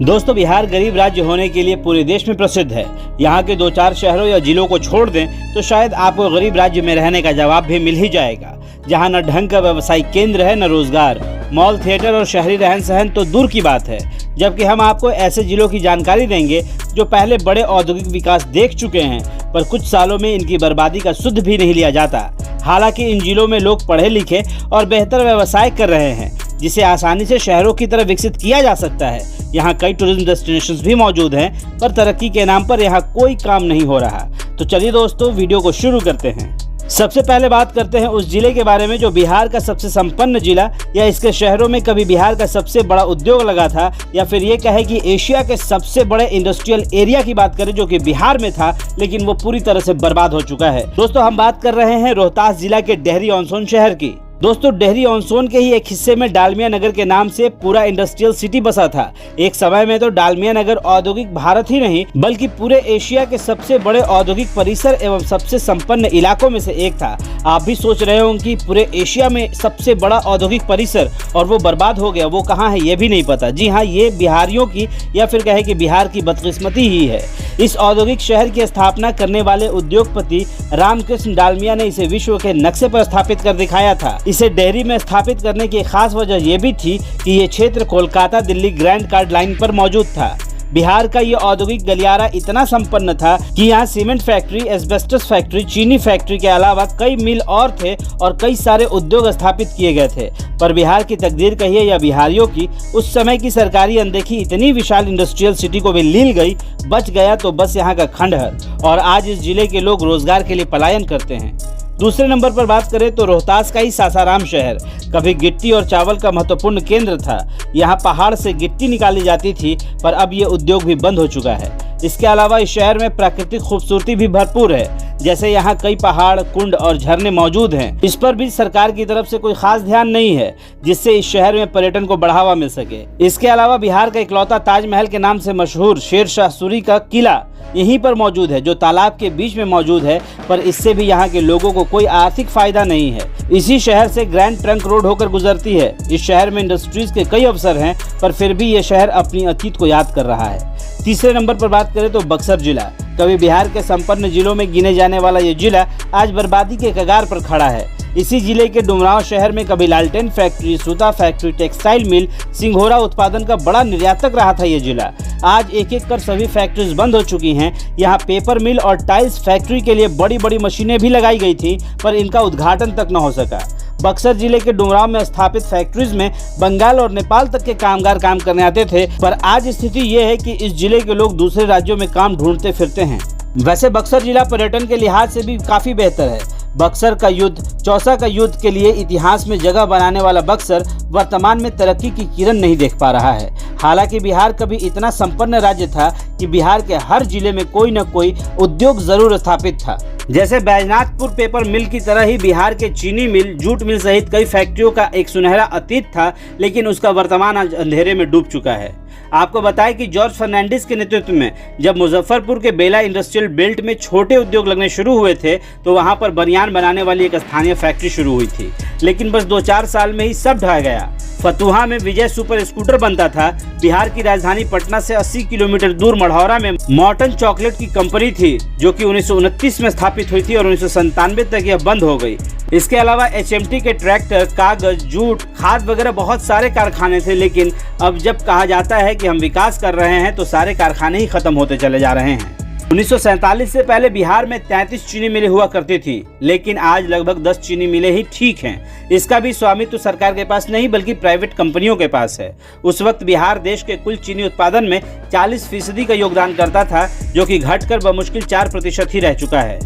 दोस्तों, बिहार गरीब राज्य होने के लिए पूरे देश में प्रसिद्ध है। यहाँ के 2-4 शहरों या जिलों को छोड़ दें तो शायद आपको गरीब राज्य में रहने का जवाब भी मिल ही जाएगा, जहाँ न ढंग का व्यावसायिक केंद्र है, न रोजगार, मॉल, थिएटर और शहरी रहन सहन तो दूर की बात है। जबकि हम आपको ऐसे जिलों की जानकारी देंगे जो पहले बड़े औद्योगिक विकास देख चुके हैं, पर कुछ सालों में इनकी बर्बादी का सुध भी नहीं लिया जाता। हालांकि इन जिलों में लोग पढ़े लिखे और बेहतर व्यवसाय कर रहे हैं, जिसे आसानी से शहरों की तरह विकसित किया जा सकता है। यहाँ कई टूरिज्म डेस्टिनेशंस भी मौजूद हैं, पर तरक्की के नाम पर यहाँ कोई काम नहीं हो रहा। तो चलिए दोस्तों, वीडियो को शुरू करते हैं। सबसे पहले बात करते हैं उस जिले के बारे में जो बिहार का सबसे संपन्न जिला, या इसके शहरों में कभी बिहार का सबसे बड़ा उद्योग लगा था, या फिर ये कहे कि एशिया के सबसे बड़े इंडस्ट्रियल एरिया की बात करें जो कि बिहार में था, लेकिन वो पूरी तरह से बर्बाद हो चुका है। दोस्तों, हम बात कर रहे हैं रोहतास जिला के डेहरी ऑन सोन शहर की। दोस्तों, डेहरी ऑन सोन के ही एक हिस्से में डालमिया नगर के नाम से पूरा इंडस्ट्रियल सिटी बसा था। एक समय में तो डालमिया नगर औद्योगिक भारत ही नहीं बल्कि पूरे एशिया के सबसे बड़े औद्योगिक परिसर एवं सबसे संपन्न इलाकों में से एक था। आप भी सोच रहे होंगे कि पूरे एशिया में सबसे बड़ा औद्योगिक परिसर और वो बर्बाद हो गया, वो कहाँ है ये भी नहीं पता। जी हाँ, ये बिहारियों की या फिर कहे कि बिहार की बदकिस्मती ही है। इस औद्योगिक शहर की स्थापना करने वाले उद्योगपति रामकृष्ण डालमिया ने इसे विश्व के नक्शे पर स्थापित कर दिखाया था। इसे डेहरी में स्थापित करने की खास वजह यह भी थी कि ये क्षेत्र Kolkata Delhi grand card line पर मौजूद था। बिहार का ये औद्योगिक गलियारा इतना संपन्न था कि यहाँ सीमेंट फैक्ट्री, एस्बेस्टस फैक्ट्री, चीनी फैक्ट्री के अलावा कई मिल और थे और कई सारे उद्योग स्थापित किए गए थे। पर बिहार की तकदीर कहिए या बिहारियों की, उस समय की सरकारी अनदेखी इतनी विशाल इंडस्ट्रियल सिटी को भी लील गई। बच गया तो बस यहाँ का खंडहर, और आज इस जिले के लोग रोजगार के लिए पलायन करते हैं। दूसरे नंबर पर बात करें तो रोहतास का ही सासाराम शहर कभी गिट्टी और चावल का महत्वपूर्ण केंद्र था। यहाँ पहाड़ से गिट्टी निकाली जाती थी, पर अब ये उद्योग भी बंद हो चुका है। इसके अलावा इस शहर में प्राकृतिक खूबसूरती भी भरपूर है, जैसे यहाँ कई पहाड़, कुंड और झरने मौजूद हैं। इस पर भी सरकार की तरफ से कोई खास ध्यान नहीं है, जिससे इस शहर में पर्यटन को बढ़ावा मिल सके। इसके अलावा बिहार का इकलौता ताजमहल के नाम से मशहूर शेर शाह सूरी का किला यहीं पर मौजूद है, जो तालाब के बीच में मौजूद है, पर इससे भी यहाँ के लोगों को कोई आर्थिक फायदा नहीं है। इसी शहर से ग्रैंड ट्रंक रोड होकर गुजरती है। इस शहर में इंडस्ट्रीज के कई अवसर हैं, पर फिर भी ये शहर अपनी अतीत को याद कर रहा है। तीसरे नंबर पर बात करें तो बक्सर जिला, कभी बिहार के संपन्न जिलों में गिने जाने वाला ये जिला आज बर्बादी के कगार पर खड़ा है। इसी जिले के डुमरांव शहर में कभी लालटेन फैक्ट्री, सूता फैक्ट्री, टेक्सटाइल मिल, सिंघोरा उत्पादन का बड़ा निर्यातक रहा था ये जिला। आज एक एक कर सभी फैक्ट्रीज बंद हो चुकी हैं। यहाँ पेपर मिल और टाइल्स फैक्ट्री के लिए बड़ी बड़ी मशीनें भी लगाई गई थी, पर इनका उद्घाटन तक न हो सका। बक्सर जिले के डुमरांव में स्थापित फैक्ट्रीज में बंगाल और नेपाल तक के कामगार काम करने आते थे, पर आज स्थिति ये है कि इस जिले के लोग दूसरे राज्यों में काम ढूंढते फिरते हैं। वैसे बक्सर जिला पर्यटन के लिहाज से भी काफी बेहतर है। बक्सर का युद्ध, चौसा का युद्ध के लिए इतिहास में जगह बनाने वाला बक्सर वर्तमान में तरक्की की किरण नहीं देख पा रहा है। हालांकि बिहार कभी इतना संपन्न राज्य था कि बिहार के हर जिले में कोई न कोई उद्योग जरूर स्थापित था। जैसे बैजनाथपुर पेपर मिल की तरह ही बिहार के चीनी मिल, जूट मिल सहित कई फैक्ट्रियों का एक सुनहरा अतीत था, लेकिन उसका वर्तमान आज अंधेरे में डूब चुका है। आपको बताएं कि जॉर्ज फर्नांडिस के नेतृत्व में जब मुजफ्फरपुर के बेला इंडस्ट्रियल बेल्ट में छोटे उद्योग लगने शुरू हुए थे, तो वहां पर बनियान बनाने वाली एक स्थानीय फैक्ट्री शुरू हुई थी, लेकिन बस 2-4 साल में ही सब ढह गया। फतुहा में विजय सुपर स्कूटर बनता था। बिहार की राजधानी पटना से 80 किलोमीटर दूर मढ़ौरा में मॉर्टन चॉकलेट की कंपनी थी, जो कि 1929 में स्थापित हुई थी और 1997 तक यह बंद हो गई। इसके अलावा HMT के ट्रैक्टर, कागज, जूट, खाद वगैरह बहुत सारे कारखाने थे, लेकिन अब जब कहा जाता है कि हम विकास कर रहे हैं तो सारे कारखाने ही खत्म होते चले जा रहे हैं। 1947 से पहले बिहार में 33 चीनी मिलें हुआ करती थी, लेकिन आज लगभग 10 चीनी मिलें ही ठीक हैं। इसका भी स्वामित्व सरकार के पास नहीं बल्कि प्राइवेट कंपनियों के पास है। उस वक्त बिहार देश के कुल चीनी उत्पादन में 40% का योगदान करता था, जो कि घटकर बमुश्किल 4% ही रह चुका है।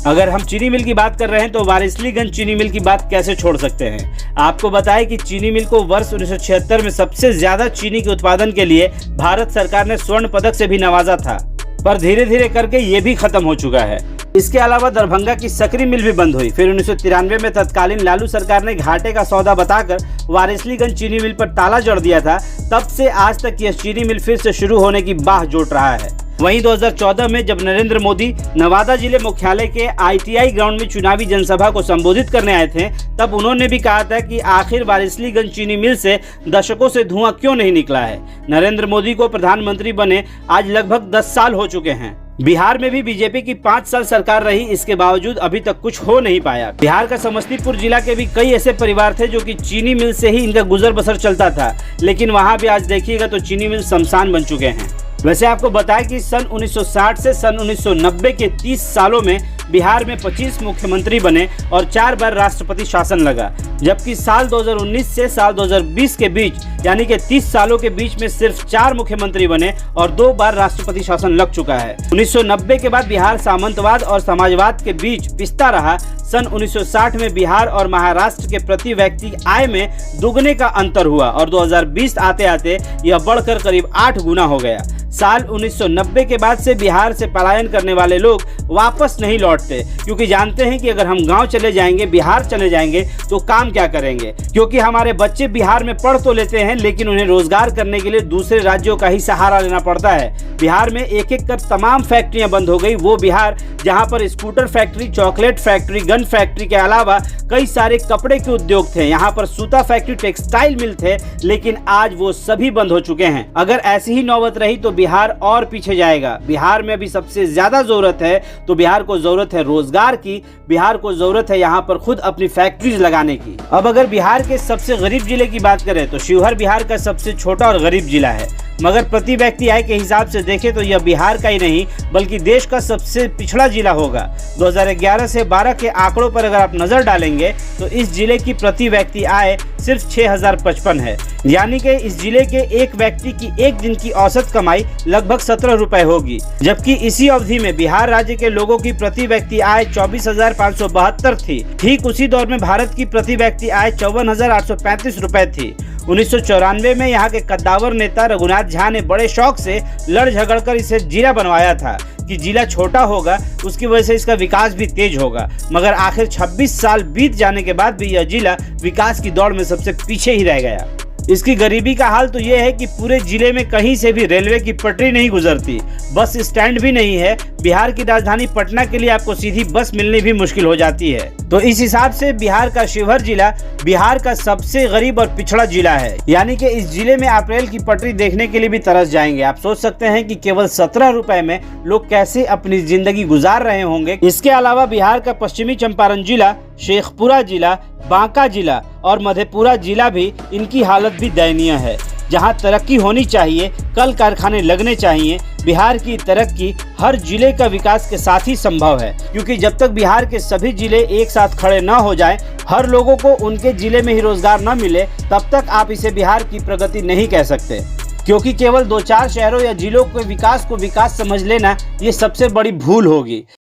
अगर हम चीनी मिल की बात कर रहे हैं तो वारिसलीगंज चीनी मिल की बात कैसे छोड़ सकते हैं। आपको बताएं कि चीनी मिल को वर्ष 1976 में सबसे ज्यादा चीनी के उत्पादन के लिए भारत सरकार ने स्वर्ण पदक से भी नवाजा था, पर धीरे धीरे करके ये भी खत्म हो चुका है। इसके अलावा दरभंगा की सकरी मिल भी बंद हुई। फिर 1993 में तत्कालीन लालू सरकार ने घाटे का सौदा बताकर वारिसलीगंज चीनी मिल पर ताला जड़ दिया था। तब से आज तक यह चीनी मिल फिर से शुरू होने की बाह जोट रहा है। वहीं 2014 में जब नरेंद्र मोदी नवादा जिले मुख्यालय के ITI ग्राउंड में चुनावी जनसभा को संबोधित करने आए थे, तब उन्होंने भी कहा था कि आखिर वारिसलीगंज चीनी मिल से दशकों से धुआं क्यों नहीं निकला है। नरेंद्र मोदी को प्रधानमंत्री बने आज लगभग 10 साल हो चुके हैं। बिहार में भी बीजेपी की 5 साल सरकार रही, इसके बावजूद अभी तक कुछ हो नहीं पाया। बिहार का समस्तीपुर जिला के भी कई ऐसे परिवार थे जो कि चीनी मिल से ही इनका गुजर बसर चलता था, लेकिन वहां भी आज देखिएगा तो चीनी मिल शमशान बन चुके हैं। वैसे आपको बताएं कि सन 1960 से सन 1990 के 30 सालों में बिहार में 25 मुख्यमंत्री बने और 4 बार राष्ट्रपति शासन लगा, जबकि साल 2019 से साल 2020 के बीच यानी कि 30 सालों के बीच में सिर्फ 4 मुख्यमंत्री बने और 2 बार राष्ट्रपति शासन लग चुका है। 1990 के बाद बिहार सामंतवाद और समाजवाद के बीच पिसता रहा। सन 1960 में बिहार और महाराष्ट्र के प्रति व्यक्ति आय में दुगने का अंतर हुआ और 2020 आते आते यह बढ़कर करीब 8 गुना हो गया। साल 1990 के बाद से बिहार से पलायन करने वाले लोग वापस नहीं लौटते, क्योंकि जानते हैं कि अगर हम गांव चले जाएंगे, बिहार चले जाएंगे तो काम क्या करेंगे, क्योंकि हमारे बच्चे बिहार में पढ़ तो लेते हैं लेकिन उन्हें रोजगार करने के लिए दूसरे राज्यों का ही सहारा लेना पड़ता है। बिहार में एक एक कर तमाम फैक्ट्रियां बंद हो गई। वो बिहार जहां पर scooter factory, chocolate factory, gun factory के अलावा कई सारे कपड़े के उद्योग थे, यहाँ पर सूता फैक्ट्री, टेक्सटाइल मिल थे, लेकिन आज वो सभी बंद हो चुके हैं। अगर ऐसी ही नौबत रही तो बिहार और पीछे जाएगा। बिहार में अभी सबसे ज्यादा जरूरत है तो बिहार को जरूरत है रोजगार की, बिहार को जरूरत है यहाँ पर खुद अपनी फैक्ट्रीज लगाने की। अब अगर बिहार के सबसे गरीब जिले की बात करें तो शिवहर बिहार का सबसे छोटा और गरीब जिला है, मगर प्रति व्यक्ति आय के हिसाब से देखें तो यह बिहार का ही नहीं बल्कि देश का सबसे पिछड़ा जिला होगा। 2011 से 12 के आंकड़ों पर अगर आप नजर डालेंगे तो इस जिले की प्रति व्यक्ति आय सिर्फ 6055 है, यानी कि इस जिले के एक व्यक्ति की एक दिन की औसत कमाई लगभग 17 रुपए होगी, जबकि इसी अवधि में बिहार राज्य के लोगों की प्रति व्यक्ति आय 24,572 थी। ठीक उसी दौर में भारत की प्रति व्यक्ति आय 54,835 रुपए थी। 1994 में यहाँ के कद्दावर नेता रघुनाथ झा ने बड़े शौक से लड़ झगड़ कर इसे जिला बनवाया था कि जिला छोटा होगा, उसकी वजह से इसका विकास भी तेज होगा, मगर आखिर 26 साल बीत जाने के बाद भी यह जिला विकास की दौड़ में सबसे पीछे ही रह गया। इसकी गरीबी का हाल तो यह है कि पूरे जिले में कहीं से भी रेलवे की पटरी नहीं गुजरती, बस स्टैंड भी नहीं है। बिहार की राजधानी पटना के लिए आपको सीधी बस मिलनी भी मुश्किल हो जाती है। तो इस हिसाब से बिहार का शिवहर जिला बिहार का सबसे गरीब और पिछड़ा जिला है, यानी कि इस जिले में आप रेल की पटरी देखने के लिए भी तरस जाएंगे। आप सोच सकते हैं कि केवल 17 रुपए में लोग कैसे अपनी जिंदगी गुजार रहे होंगे। इसके अलावा बिहार का पश्चिमी चंपारण जिला, शेखपुरा जिला, बांका जिला और मधेपुरा जिला भी, इनकी हालत भी दयनीय है। जहां तरक्की होनी चाहिए, कल कारखाने लगने चाहिए। बिहार की तरक्की हर जिले का विकास के साथ ही संभव है, क्योंकि जब तक बिहार के सभी जिले एक साथ खड़े न हो जाएं, हर लोगों को उनके जिले में ही रोजगार न मिले, तब तक आप इसे बिहार की प्रगति नहीं कह सकते। क्योंकि केवल 2-4 शहरों या जिलों के विकास को विकास समझ लेना ये सबसे बड़ी भूल होगी।